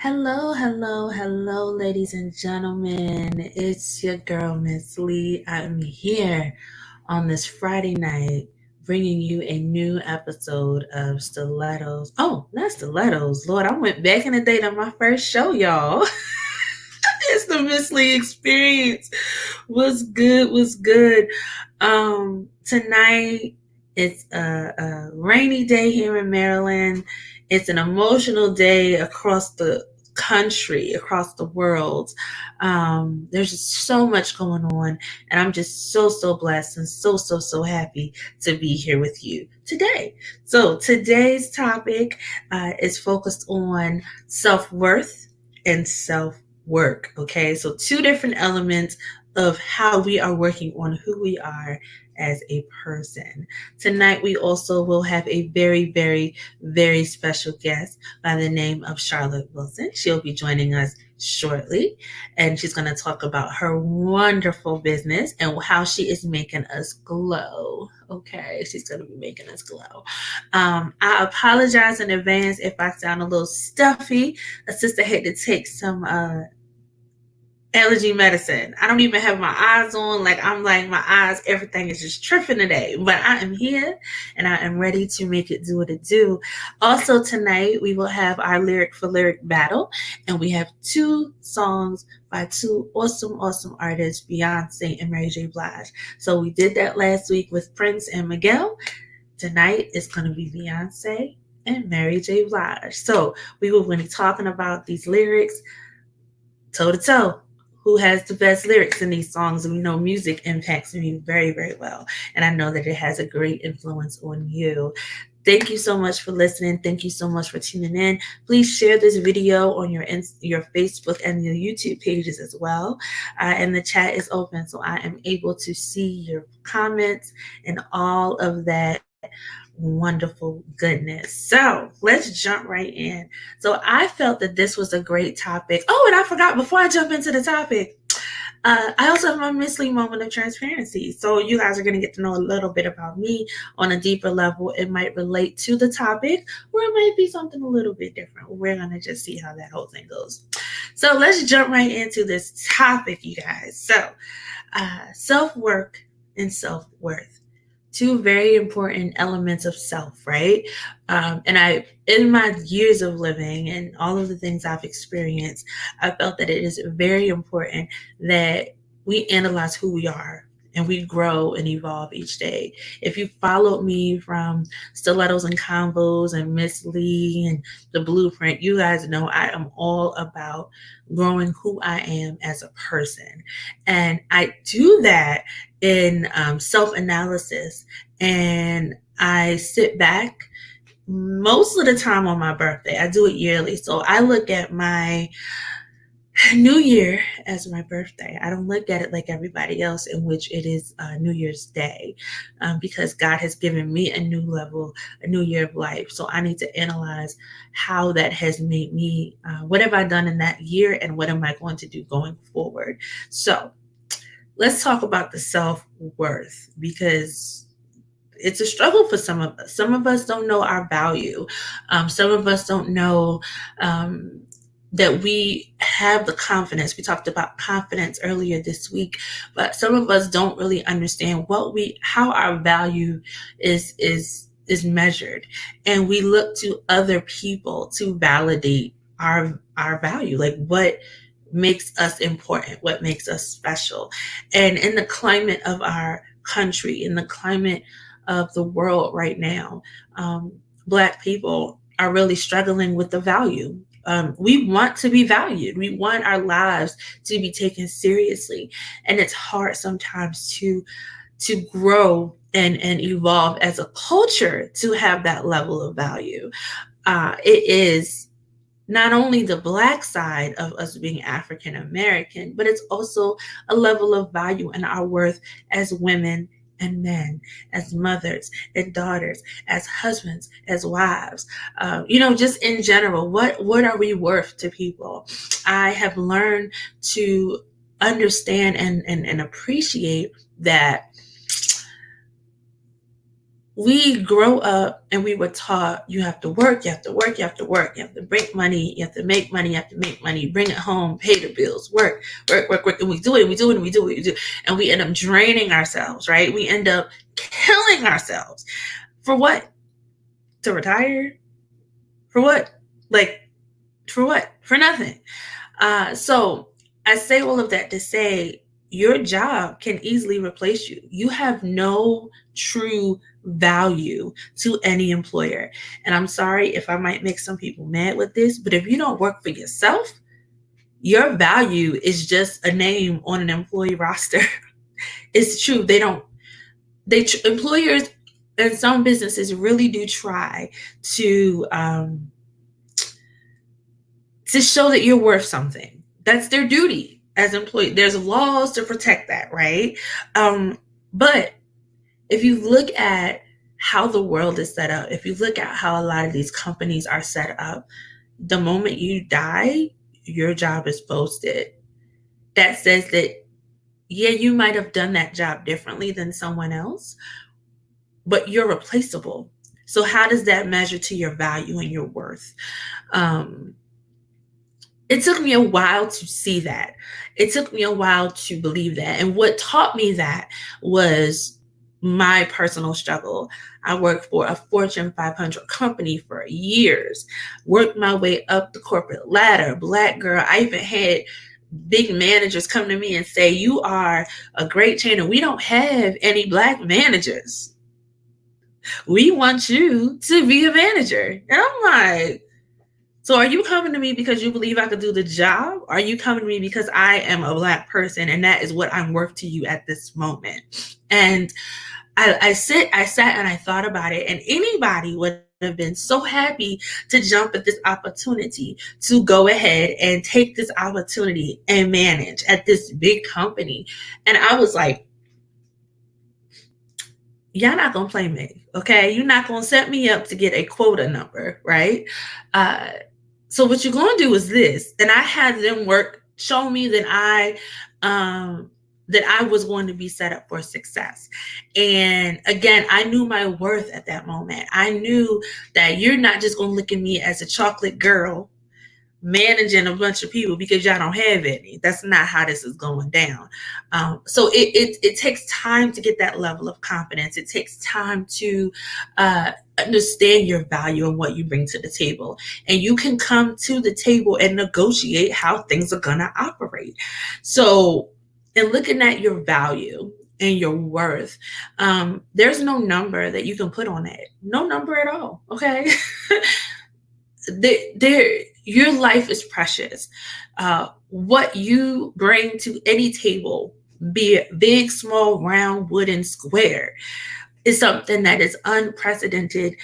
Hello, hello, hello, ladies and gentlemen. It's your girl, Miss Lee. I'm here on this Friday night bringing you a new episode of Stilettos. Oh, not Stilettos. Lord, I went back in the day to my first show, y'all. It's the Miss Lee experience. Was good, was good. Tonight it's a rainy day here in Maryland. It's an emotional day across the country, across the world. There's just so much going on, and I'm just so blessed and so happy to be here with you today. So today's topic is focused on self-worth and self-work. Okay, so two different elements of how we are working on who we are as a person. Tonight, we also will have a very special guest by the name of Charlotte Wilson. She'll be joining us shortly, and she's going to talk about her wonderful business and how she is making us glow. Okay, she's going to be making us glow. I apologize in advance if I sound a little stuffy. A sister had to take some allergy medicine. I don't even have my eyes on. I'm like, my eyes, everything is just tripping today. But I am here and I am ready to make it do what it do. Also tonight, we will have our lyric for lyric battle. And we have two songs by two awesome artists, Beyonce and Mary J. Blige. So we did that last week with Prince and Miguel. Tonight is going to be Beyonce and Mary J. Blige. So we will be talking about these lyrics toe to toe. Who has the best lyrics in these songs? And we know music impacts me very well. And I know that it has a great influence on you. Thank you so much for listening. Thank you so much for tuning in. Please share this video on your Facebook and your YouTube pages as well. And the chat is open, so I am able to see your comments and all of that wonderful goodness. So let's jump right in. So I felt that this was a great topic. Oh, and I forgot, before I jump into the topic, I also have my Miss Lee moment of transparency. So you guys are going to get to know a little bit about me on a deeper level. It might relate to the topic, or it might be something a little bit different. We're going to just see how that whole thing goes. So let's jump right into this topic, you guys. So self-work and self-worth. Two very important elements of self, right? And in my years of living and all of the things I've experienced, I felt that it is very important that we analyze who we are and we grow and evolve each day. If you followed me from Stilettos and Combos and Miss Lee and the Blueprint, you guys know I am all about growing who I am as a person. And I do that in self-analysis, and I sit back most of the time on my birthday. I do it yearly. So I look at my New Year as my birthday. I don't look at it like everybody else, in which it is New Year's Day, because God has given me a new level, a new year of life. So I need to analyze how that has made me, what have I done in that year, and what am I going to do going forward? So let's talk about the self-worth, because it's a struggle for some of us. Some of us don't know our value. Some of us don't know that we have the confidence. We talked about confidence earlier this week, but some of us don't really understand how our value is measured, and we look to other people to validate our value, like what makes us important, what makes us special. And in the climate of our country, in the climate of the world right now, Black people are really struggling with the value. We want to be valued. We want our lives to be taken seriously. And it's hard sometimes to grow and evolve as a culture to have that level of value. It is not only the Black side of us being African American, but it's also a level of value and our worth as women and men, as mothers and daughters, as husbands, as wives, just in general, what are we worth to people? I have learned to understand and appreciate that we grow up and we were taught you have to work, you have to work, you have to work, you have to make money, you have to make money, you have to make money, bring it home, pay the bills, work, work, work, work, and we do it, and we do it, and we do it, and we do it, and we end up draining ourselves, right? We end up killing ourselves. For what? To retire? For what? Like, for what? For nothing. So I say all of that to say your job can easily replace you. You have no true value to any employer. And I'm sorry if I might make some people mad with this, but if you don't work for yourself, your value is just a name on an employee roster. It's true. Employers and some businesses really do try to show that you're worth something. That's their duty as employee. There's laws to protect that, right? But if you look at how the world is set up, if you look at how a lot of these companies are set up, the moment you die, your job is posted. That says that, yeah, you might have done that job differently than someone else, but you're replaceable. So how does that measure to your value and your worth? It took me a while to see that. It took me a while to believe that. And what taught me that was my personal struggle. I worked for a Fortune 500 company for years, worked my way up the corporate ladder, Black girl. I even had big managers come to me and say, you are a great trainer. We don't have any Black managers. We want you to be a manager. And I'm like, so are you coming to me because you believe I could do the job? Or are you coming to me because I am a Black person and that is what I'm worth to you at this moment? And I sat and I thought about it, and anybody would have been so happy to jump at this opportunity to go ahead and take this opportunity and manage at this big company. And I was like, y'all not gonna play me, okay? You're not gonna set me up to get a quota number, right? So what you're gonna do is this, and I had them show me that I was going to be set up for success. And again, I knew my worth at that moment. I knew that you're not just going to look at me as a chocolate girl managing a bunch of people because y'all don't have any. That's not how this is going down. So it takes time to get that level of confidence. It takes time to understand your value and what you bring to the table. And you can come to the table and negotiate how things are going to operate. So in looking at your value and your worth, there's no number that you can put on it. No number at all, okay? Your life is precious. What you bring to any table, be it big, small, round, wooden, square, is something that is unprecedented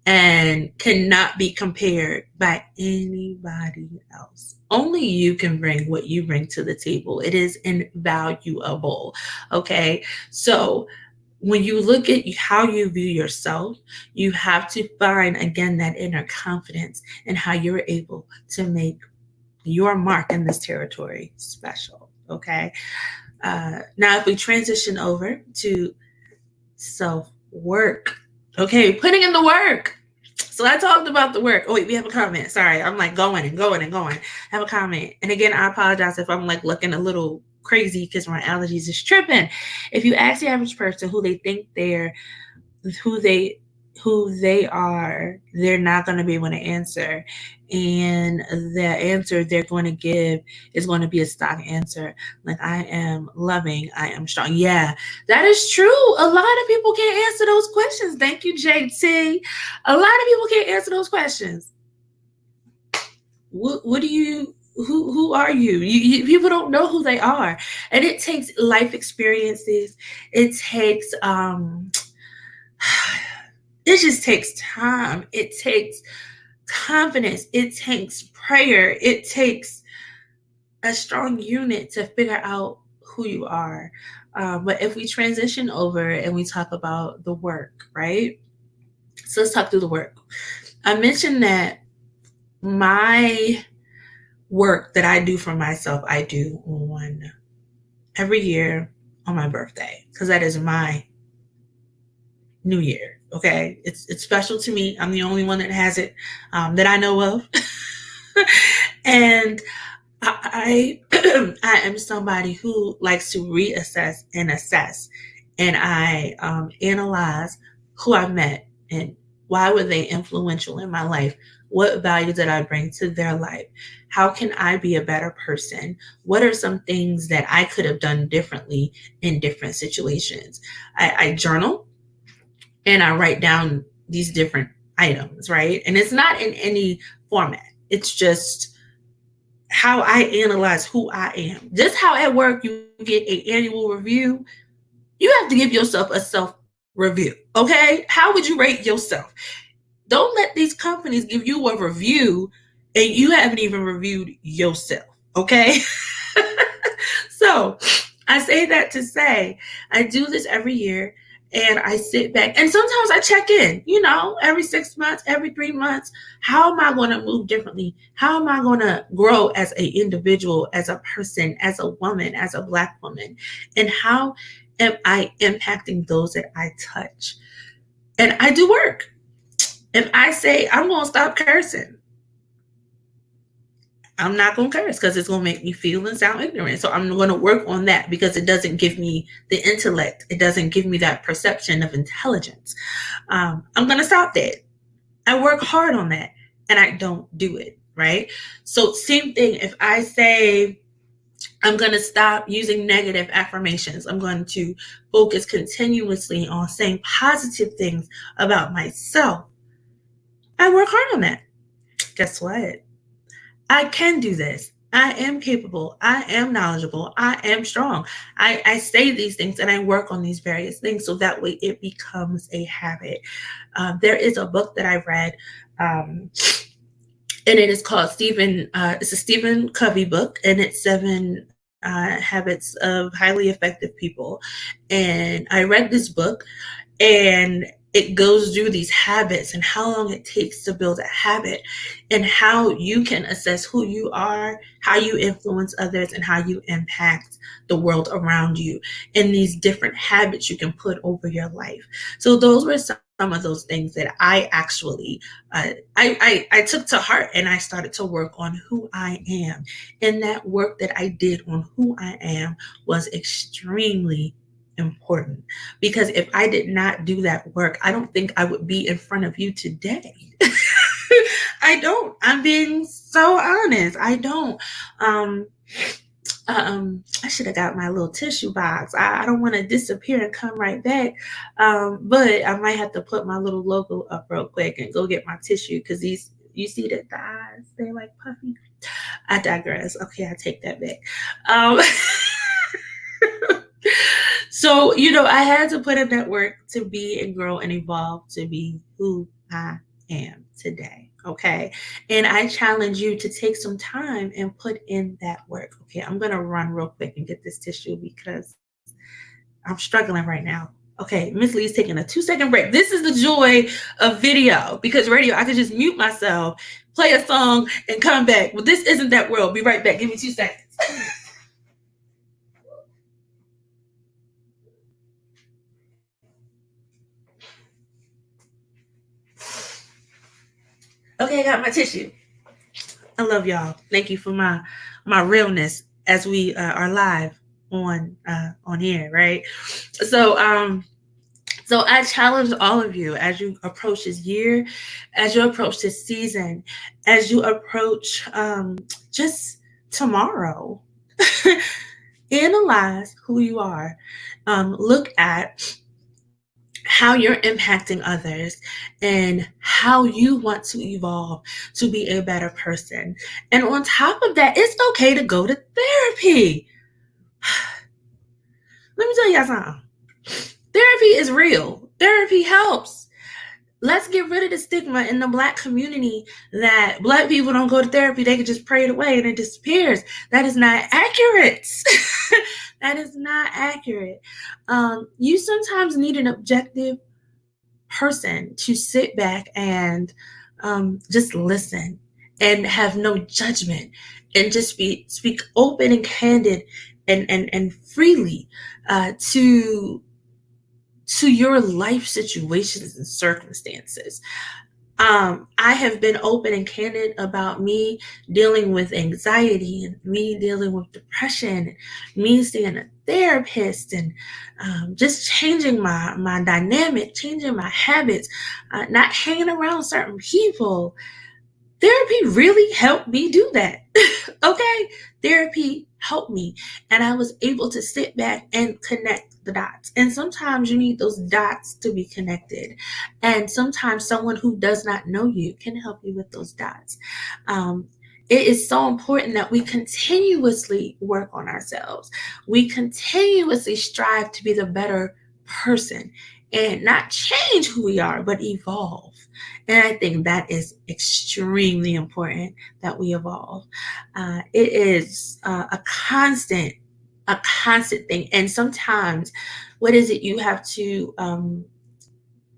and cannot be compared by anybody else. Only you can bring what you bring to the table. It is invaluable. Okay. So when you look at how you view yourself, you have to find, again, that inner confidence and how you're able to make your mark in this territory special. Okay. Now, if we transition over to self-work, okay, putting in the work. So I talked about the work. Oh, wait, we have a comment. Sorry, I'm like going and going and going. I have a comment. And again, I apologize if I'm like looking a little crazy because my allergies is tripping. If you ask the average person who they think who they are, they're not going to be able to answer. And the answer they're going to give is going to be a stock answer. Like, I am loving, I am strong. Yeah, that is true. A lot of people can't answer those questions. Thank you, JT. A lot of people can't answer those questions. What do you, who are you? People don't know who they are. And it takes life experiences. It takes, it just takes time. It takes confidence. It takes prayer. It takes a strong unit to figure out who you are. But if we transition over and we talk about the work, right? So let's talk through the work. I mentioned that my work that I do for myself, I do on every year on my birthday, because that is my new year. Okay, it's special to me. I'm the only one that has it, that I know of. And I am somebody who likes to reassess and assess, and I analyze who I met and why were they influential in my life. What value did I bring to their life? How can I be a better person? What are some things that I could have done differently in different situations? I journal and I write down these different items, right? And it's not in any format. It's just how I analyze who I am. Just how at work you get an annual review, you have to give yourself a self review. Okay? How would you rate yourself? Don't let these companies give you a review and you haven't even reviewed yourself. Okay? So I say that to say I do this every year, and I sit back and sometimes I check in, every 6 months, every 3 months. How am I going to move differently? How am I going to grow as an individual, as a person, as a woman, as a Black woman? And how am I impacting those that I touch? And I do work. If I say I'm going to stop cursing, I'm not going to curse because it's going to make me feel and sound ignorant. So I'm going to work on that because it doesn't give me the intellect. It doesn't give me that perception of intelligence. I'm going to stop that. I work hard on that and I don't do it, right? So same thing. If I say I'm going to stop using negative affirmations, I'm going to focus continuously on saying positive things about myself. I work hard on that. Guess what? I can do this. I am capable. I am knowledgeable. I am strong. I say these things and I work on these various things so that way it becomes a habit. There is a book that I read, and it is called it's a Stephen Covey book, and it's 7 Habits of Highly Effective People. And I read this book, and it goes through these habits and how long it takes to build a habit and how you can assess who you are, how you influence others, and how you impact the world around you, and these different habits you can put over your life. So those were some of those things that I actually I took to heart, and I started to work on who I am. And that work that I did on who I am was extremely important, because if I did not do that work, I don't think I would be in front of you today. I don't. I'm being so honest. I don't. I should have got my little tissue box. I don't want to disappear and come right back. But I might have to put my little logo up real quick and go get my tissue, because you see that the eyes, they're like puffy. I digress. Okay, I take that back. So, I had to put in that work to be and grow and evolve to be who I am today. Okay. And I challenge you to take some time and put in that work. Okay. I'm going to run real quick and get this tissue because I'm struggling right now. Okay. Miss Lee's taking a 2-second break. This is the joy of video, because radio, I could just mute myself, play a song, and come back. But this isn't that world. Be right back. Give me 2 seconds. Okay, I got my tissue. I love y'all. Thank you for my realness as we are live on here, right? So I challenge all of you as you approach this year, as you approach this season, as you approach just tomorrow. Analyze who you are. Look at how you're impacting others and how you want to evolve to be a better person. And on top of that, it's okay to go to therapy. Let me tell y'all something. Therapy is real. Therapy helps. Let's get rid of the stigma in the Black community that Black people don't go to therapy. They can just pray it away and it disappears. That is not accurate. That is not accurate. You sometimes need an objective person to sit back and just listen and have no judgment and just speak open and candid and freely to to your life situations and circumstances. I have been open and candid about me dealing with anxiety and me dealing with depression, me seeing a therapist, and just changing my dynamic, changing my habits, not hanging around certain people. Therapy really helped me do that. Okay? Therapy helped me. And I was able to sit back and connect the dots. And sometimes you need those dots to be connected. And sometimes someone who does not know you can help you with those dots. It is so important that we continuously work on ourselves. We continuously strive to be the better person and not change who we are, but evolve. And I think that is extremely important that we evolve. It is a constant thing. And sometimes, what is it you have to,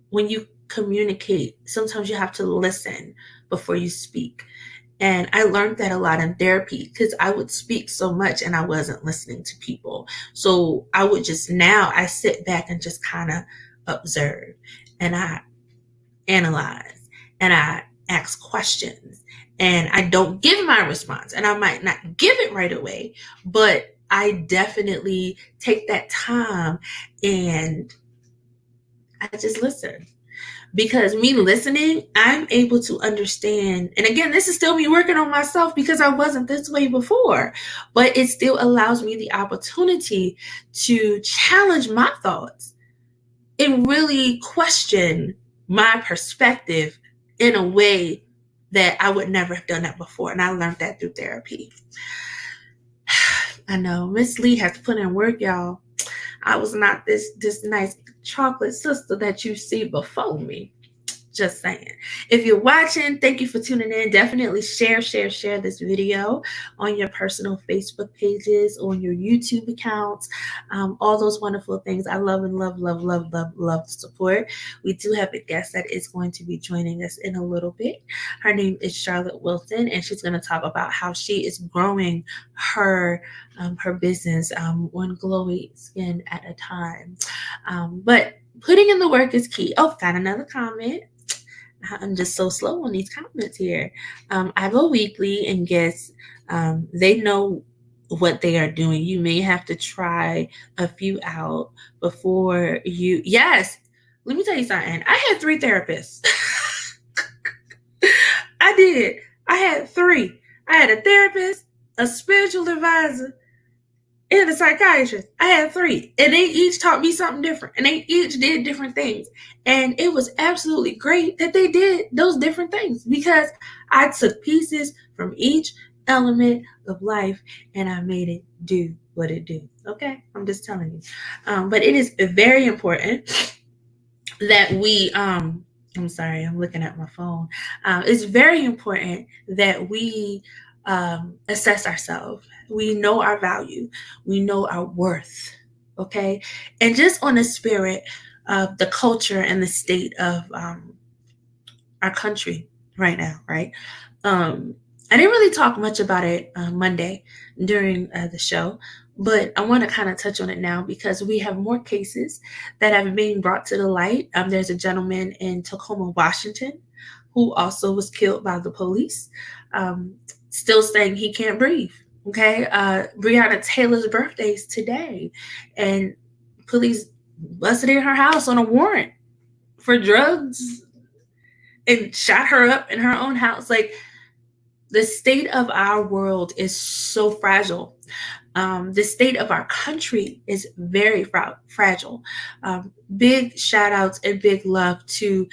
when you communicate, sometimes you have to listen before you speak. And I learned that a lot in therapy because I would speak so much and I wasn't listening to people. So I sit back and just kind of observe and I analyze and I ask questions and I don't give my response and I might not give it right away, but I definitely take that time and I just listen. Because me listening, I'm able to understand. And again, this is still me working on myself because I wasn't this way before, but it still allows me the opportunity to challenge my thoughts and really question my perspective in a way that I would never have done that before. And I learned that through therapy. I know Miss Lee has to put in work, y'all. I was not this nice chocolate sister that you see before me. Just saying. If you're watching, thank you for tuning in. Definitely share this video on your personal Facebook pages, on your YouTube accounts, all those wonderful things. I love and love the support. We do have a guest that is going to be joining us in a little bit. Her name is Charlotte Wilson, and she's going to talk about how she is growing her business, one glowy skin at a time. But putting in the work is key. Oh, got another comment. I'm just so slow on these comments here. I go weekly and guess they know what they are doing. You may have to try a few out before you. Yes, let me tell you something. I had 3 therapists. I did. I had 3. I had a therapist, a spiritual advisor, and a psychiatrist. I had 3, and they each taught me something different, and they each did different things. And it was absolutely great that they did those different things because I took pieces from each element of life and I made it do what it do. Okay, I'm just telling you. But it is very important that we. I'm sorry, I'm looking at my phone. It's very important that we assess ourselves. We know our value. We know our worth. Okay. And just on the spirit of the culture and the state of our country right now, right? I didn't really talk much about it Monday during the show, but I want to kind of touch on it now because we have more cases that have been brought to the light. There's a gentleman in Tacoma, Washington, who also was killed by the police, still saying he can't breathe. Okay, Breonna Taylor's birthday is today, and police busted in her house on a warrant for drugs and shot her up in her own house. Like, the state of our world is so fragile. The state of our country is very fragile. Big shout outs and big love to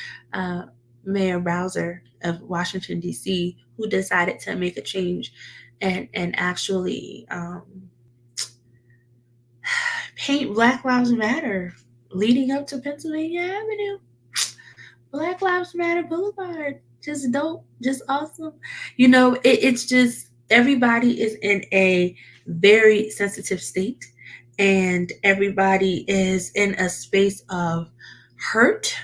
Mayor Bowser of Washington, D.C., who decided to make a change and actually paint Black Lives Matter leading up to Pennsylvania Avenue. Black Lives Matter Boulevard. Just dope, just awesome. You know, it's just everybody is in a very sensitive state and everybody is in a space of hurt,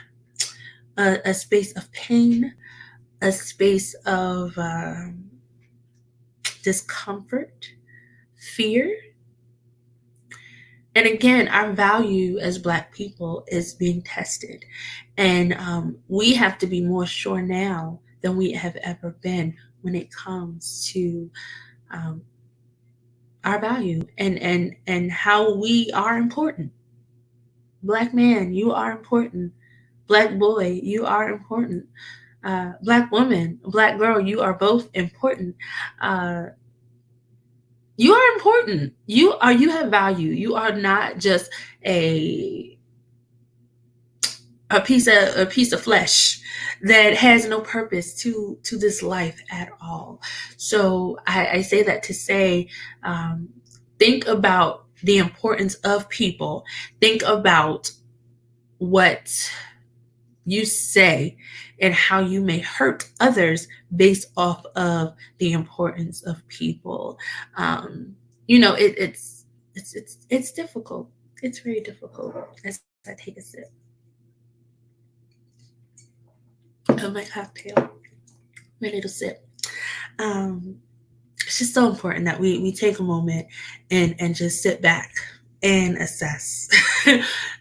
a space of pain, a space of discomfort, fear. And again, our value as Black people is being tested. And we have to be more sure now than we have ever been when it comes to um, our value and how we are important. Black man, you are important. Black boy, you are important. Black woman, Black girl, you are both important. Uh, you are important. You have value. You are not just a a piece of flesh that has no purpose to this life at all. So I say that to say, think about the importance of people. Think about what you say and how you may hurt others based off of the importance of people. It's difficult. It's very difficult. As I take a sip of my cocktail, my little sip. It's just so important that we take a moment and just sit back and assess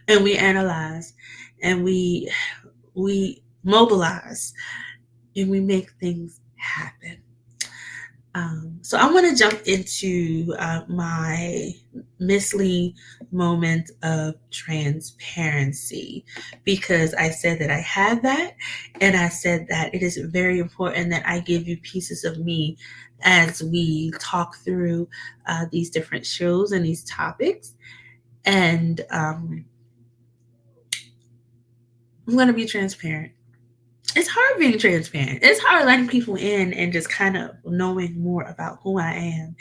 and we analyze and we mobilize and we make things happen. So I want to jump into my Miss Lee moment of transparency, because I said that I had that, and I said that it is very important that I give you pieces of me as we talk through these different shows and these topics. And I'm going to be transparent. It's hard being transparent. It's hard letting people in and just kind of knowing more about who I am.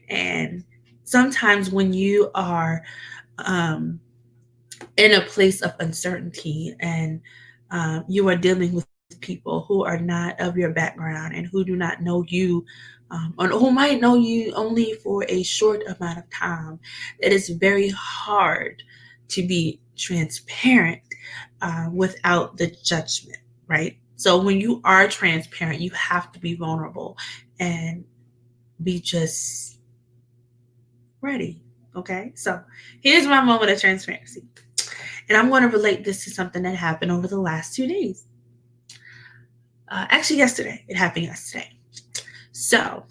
And sometimes when you are in a place of uncertainty and you are dealing with people who are not of your background and who do not know you, or who might know you only for a short amount of time, it is very hard to be transparent without the judgment, right? So when you are transparent, you have to be vulnerable and be just ready. Okay, so here's my moment of transparency. And I'm going to relate this to something that happened over the last 2 days. Actually, yesterday. It happened yesterday. So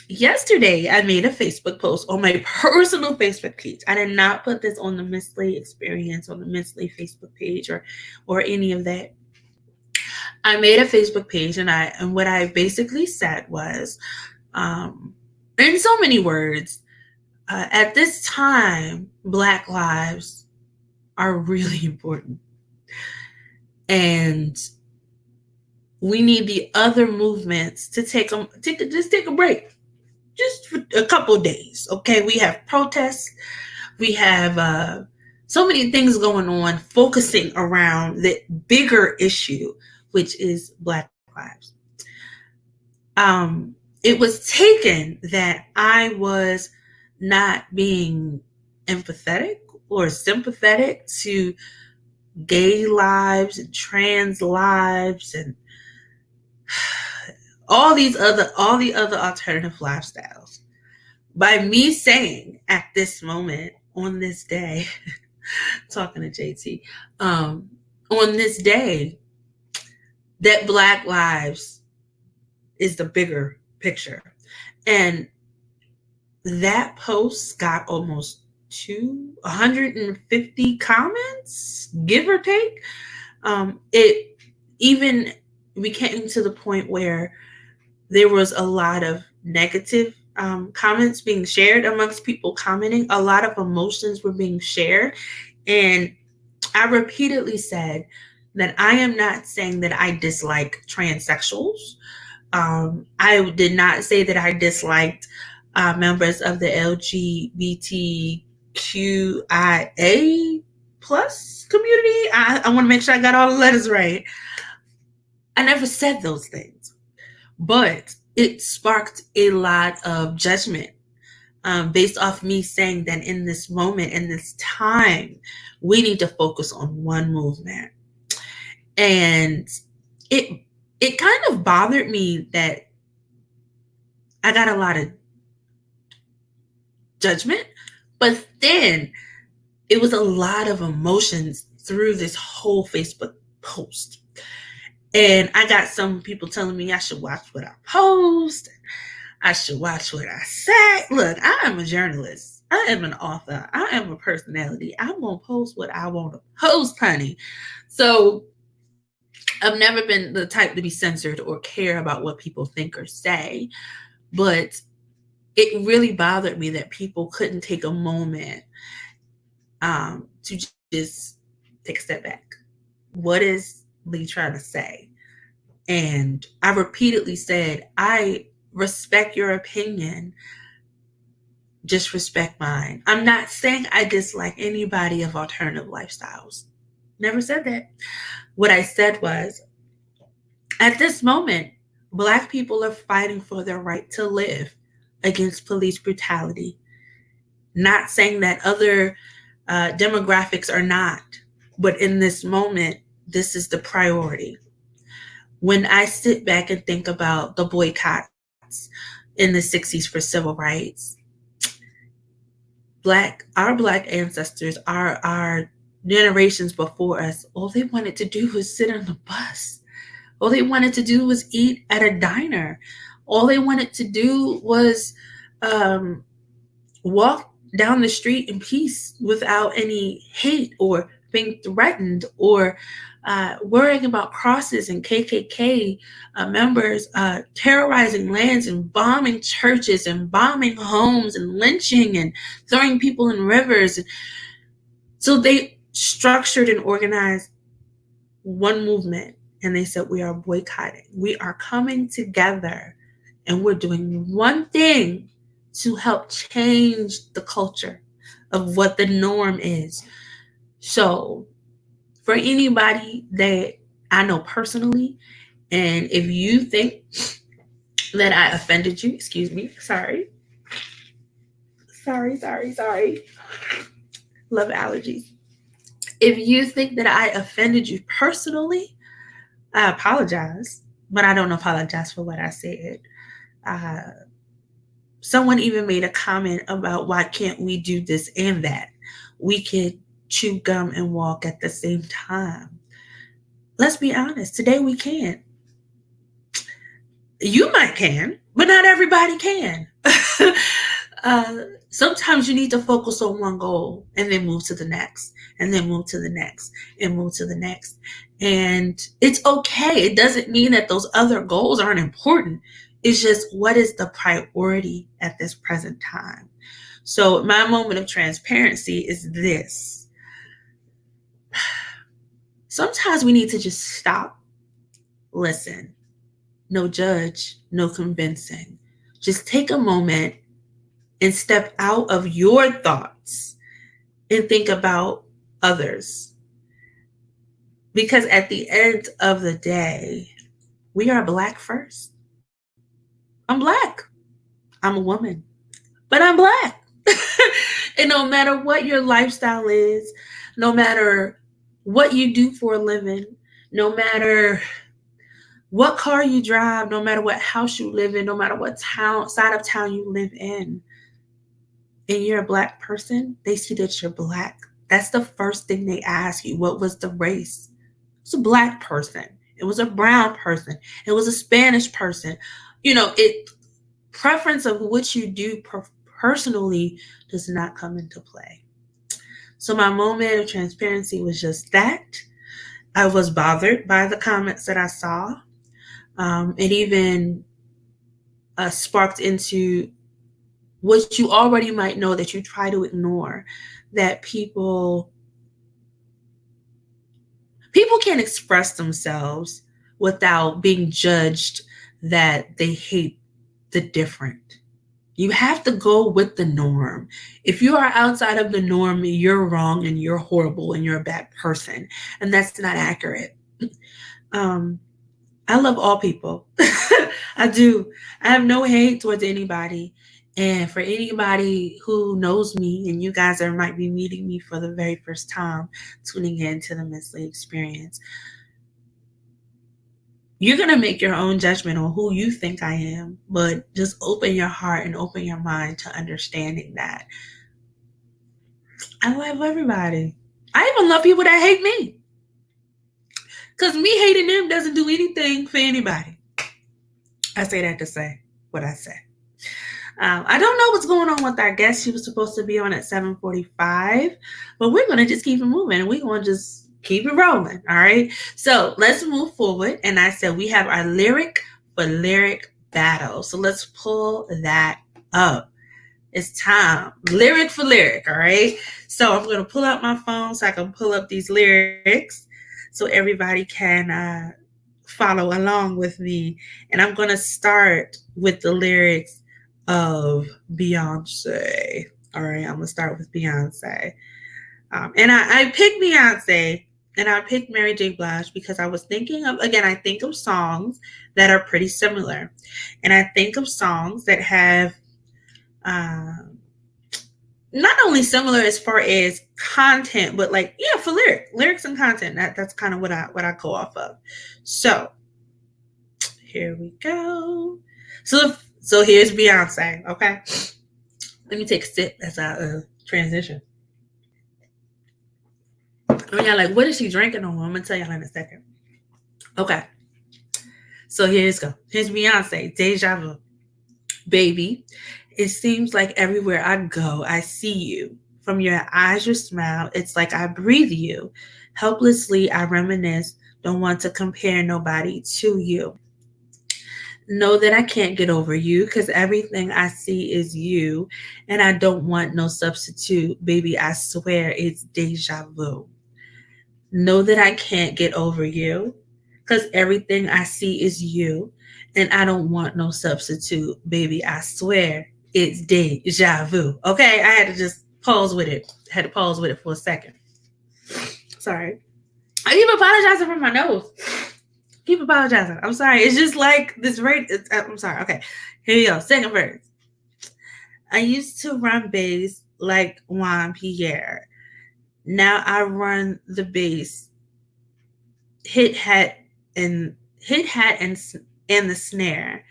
yesterday, I made a Facebook post on my personal Facebook page. I did not put this on the Miss Lee Experience, on the Miss Lee Facebook page, or any of that. I made a Facebook page, and what I basically said was, in so many words, at this time, Black lives are really important. And we need the other movements to take a break. Just for a couple of days, okay? We have protests. We have so many things going on, focusing around the bigger issue, which is Black lives. It was taken that I was not being empathetic or sympathetic to gay lives and trans lives and all the other alternative lifestyles. By me saying at this moment, on this day, talking to JT, on this day, that Black lives is the bigger picture. And that post got almost 150 comments, give or take. We came to the point where there was a lot of negative comments being shared amongst people commenting. A lot of emotions were being shared. And I repeatedly said that I am not saying that I dislike transsexuals. I did not say that I disliked members of the LGBTQIA plus community. I want to make sure I got all the letters right. I never said those things, but it sparked a lot of judgment based off me saying that in this moment, in this time, we need to focus on one movement. And it kind of bothered me that I got a lot of judgment, but then it was a lot of emotions through this whole Facebook post. And I got some people telling me I should watch what I post. I should watch what I say. Look, I am a journalist. I am an author. I am a personality. I'm going to post what I want to post, honey. So I've never been the type to be censored or care about what people think or say. But it really bothered me that people couldn't take a moment to just take a step back. What is Lee trying to say? And I repeatedly said, I respect your opinion. Just respect mine. I'm not saying I dislike anybody of alternative lifestyles. Never said that. What I said was, at this moment, Black people are fighting for their right to live against police brutality. Not saying that other demographics are not, but in this moment, this is the priority. When I sit back and think about the boycotts in the 60s for civil rights, our Black ancestors, our generations before us, all they wanted to do was sit on the bus. All they wanted to do was eat at a diner. All they wanted to do was walk down the street in peace without any hate or being threatened or worrying about crosses and KKK members terrorizing lands and bombing churches and bombing homes and lynching and throwing people in rivers. So they structured and organized one movement, and they said, we are boycotting. We are coming together, and we're doing one thing to help change the culture of what the norm is. So for anybody that I know personally, and if you think that I offended you, excuse me, sorry. Love allergies. If you think that I offended you personally, I apologize, but I don't apologize for what I said. Someone even made a comment about why can't we do this and that? We could chew gum and walk at the same time. Let's be honest, today we can't. You might can, but not everybody can. Sometimes you need to focus on one goal and then move to the next, and then move to the next, and move to the next. And it's okay. It doesn't mean that those other goals aren't important. It's just, what is the priority at this present time? So my moment of transparency is this. Sometimes we need to just stop, listen, no judge, no convincing. Just take a moment and step out of your thoughts and think about others. Because at the end of the day, we are Black first. I'm Black. I'm a woman, but I'm Black. And no matter what your lifestyle is, no matter what you do for a living, no matter what car you drive, no matter what house you live in, no matter what side of town you live in, and you're a Black person, they see that you're Black. That's the first thing they ask you. What was the race? It's a Black person. It was a brown person. It was a Spanish person. Preference of what you do personally does not come into play. So my moment of transparency was just that. I was bothered by the comments that I saw. It even sparked into what you already might know that you try to ignore, that people can express themselves without being judged that they hate the different. You have to go with the norm. If you are outside of the norm, you're wrong and you're horrible and you're a bad person. And that's not accurate. I love all people. I do. I have no hate towards anybody. And for anybody who knows me, and you guys might be meeting me for the very first time, tuning in to the Miss Lee Experience, you're going to make your own judgment on who you think I am, but just open your heart and open your mind to understanding that I love everybody. I even love people that hate me. Because me hating them doesn't do anything for anybody. I say that to say what I say. I don't know what's going on with our guest. She was supposed to be on at 7:45, but we're going to just keep it moving. We're going to just keep it rolling. All right. So let's move forward. And I said we have our lyric for lyric battle. So let's pull that up. It's time. Lyric for lyric. All right. So I'm going to pull out my phone so I can pull up these lyrics so everybody can follow along with me. And I'm going to start with the lyrics of Beyonce. All right, I'm going to start with Beyonce. And I picked Beyonce and I picked Mary J. Blige because I was thinking of, again, I think of songs that are pretty similar. And I think of songs that have not only similar as far as content, but like, yeah, for lyrics and content. That's kind of what I go off of. So here we go. So here's Beyonce. Okay, let me take a sip as I transition. And y'all like, what is she drinking on? I'm gonna tell y'all in a second. Okay, so here's Beyonce, Deja Vu. Baby, it seems like everywhere I go, I see you. From your eyes, your smile, it's like I breathe you. Helplessly, I reminisce, don't want to compare nobody to you. Know that I can't get over you because everything I see is you, and I don't want no substitute. Baby, I swear it's deja vu. Know that I can't get over you because everything I see is you, and I don't want no substitute. Baby, I swear it's deja vu. Okay, I had to just pause with it. Had to pause with it for a second. Sorry. I keep apologizing for my nose. Keep apologizing. I'm sorry. It's just like this rate. I'm sorry. Okay, here we go. Second verse. I used to run bass like Juan Pierre. Now I run the bass, hit hat and the snare.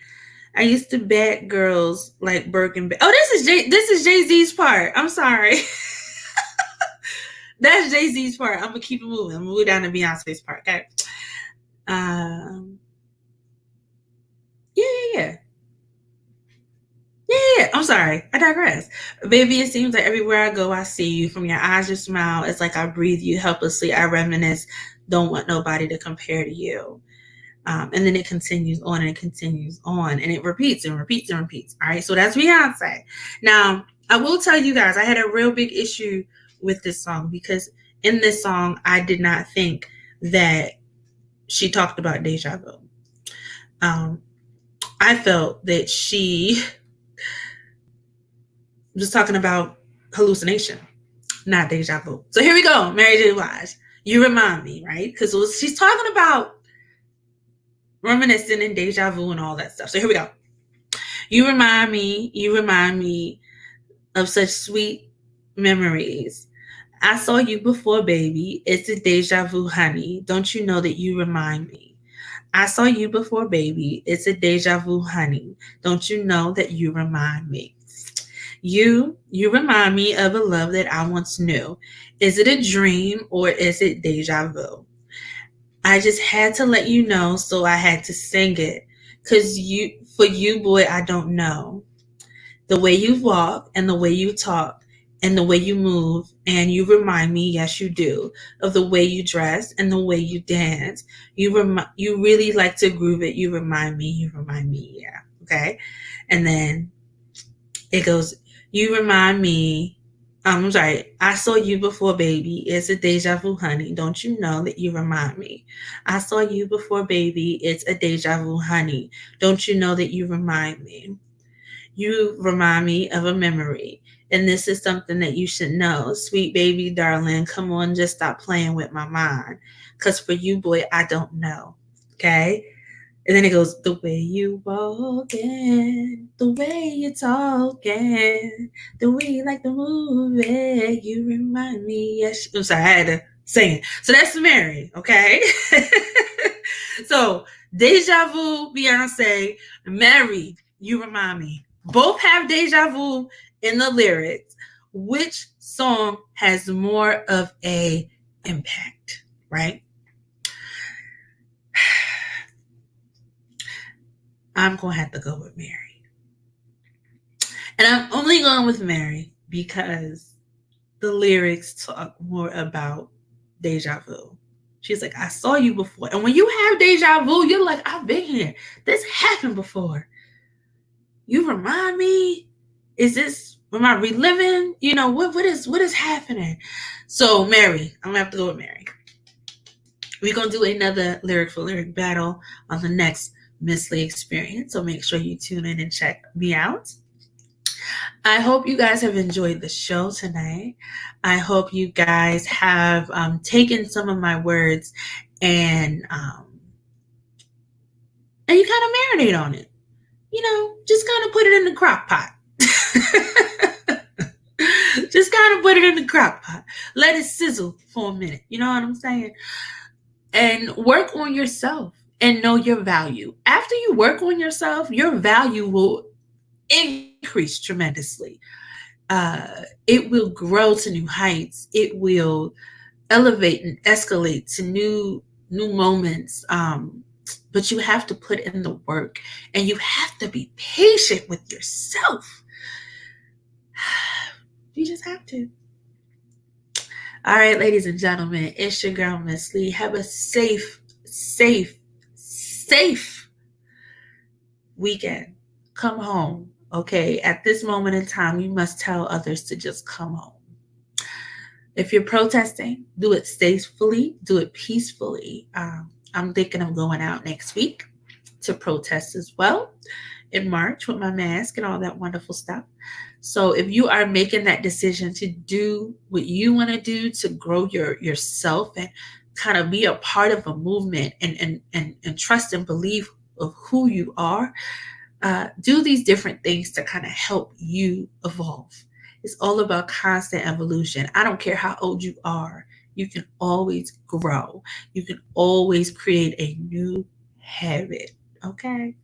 I used to bag girls like Birkin. Oh, this is Jay-Z's part. I'm sorry. That's Jay-Z's part. I'm gonna keep it moving. I'm gonna move down to Beyonce's part. Okay. Yeah. I'm sorry. I digress. Baby, it seems like everywhere I go, I see you. From your eyes, your smile, it's like I breathe you. Helplessly, I reminisce. Don't want nobody to compare to you. And then it continues on and it continues on and it repeats and repeats and repeats. All right. So that's Beyonce. Now, I will tell you guys, I had a real big issue with this song because in this song, I did not think that she talked about deja vu. I felt that she was talking about hallucination, not deja vu. So here we go, Mary J. Blige. You remind me, right? Because she's talking about reminiscing and deja vu and all that stuff. So here we go. You remind me of such sweet memories. I saw you before, baby. It's a deja vu, honey. Don't you know that you remind me? I saw you before, baby. It's a deja vu, honey. Don't you know that you remind me? You remind me of a love that I once knew. Is it a dream or is it deja vu? I just had to let you know, so I had to sing it. Cause for you, boy, I don't know. The way you walk and the way you talk and the way you move, and you remind me, yes, you do, of the way you dress and the way you dance. You really like to groove it. You remind me, yeah. Okay. And then it goes, you remind me, I'm sorry, I saw you before, baby. It's a deja vu, honey. Don't you know that you remind me? I saw you before, baby. It's a deja vu, honey. Don't you know that you remind me? You remind me of a memory. And this is something that you should know. Sweet baby, darling, come on, just stop playing with my mind. Because for you, boy, I don't know. Okay? And then it goes, the way you walking, the way you talking, the way you like to move it, you remind me. Yes, I'm sorry, I had to sing it. So that's Mary, okay? So deja vu, Beyonce, Mary, you remind me. Both have deja vu in the lyrics. which song has more of a impact, right? I'm going to have to go with Mary. And I'm only going with Mary because the lyrics talk more about deja vu. She's like, I saw you before. And when you have deja vu, you're like, I've been here. This happened before. You remind me? Is this, am I reliving? You know, what is happening? So Mary, I'm gonna have to go with Mary. We're gonna do another lyric for lyric battle on the next Miss Lee experience. So make sure you tune in and check me out. I hope you guys have enjoyed the show tonight. I hope you guys have taken some of my words and you kind of marinate on it. You know, just kind of put it in the crock pot. Just kind of put it in the crock pot. Let it sizzle for a minute. You know what I'm saying? And work on yourself and know your value. After you work on yourself, your value will increase tremendously. It will grow to new heights. It will elevate and escalate to new moments. But you have to put in the work and you have to be patient with yourself. You just have to. All right, ladies and gentlemen, it's your girl, Miss Lee. Have a safe weekend. Come home, okay? At this moment in time, you must tell others to just come home. If you're protesting, do it safely, do it peacefully. I'm thinking of going out next week to protest as well in March with my mask and all that wonderful stuff. So if you are making that decision to do what you want to do to grow yourself and kind of be a part of a movement and trust and believe of who you are, do these different things to kind of help you evolve. It's all about constant evolution. I don't care how old you are. You can always grow. You can always create a new habit. Okay?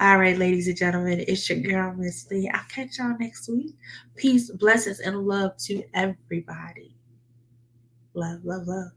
All right, ladies and gentlemen, it's your girl, Miss Lee. I'll catch y'all next week. Peace, blessings, and love to everybody. Love, love, love.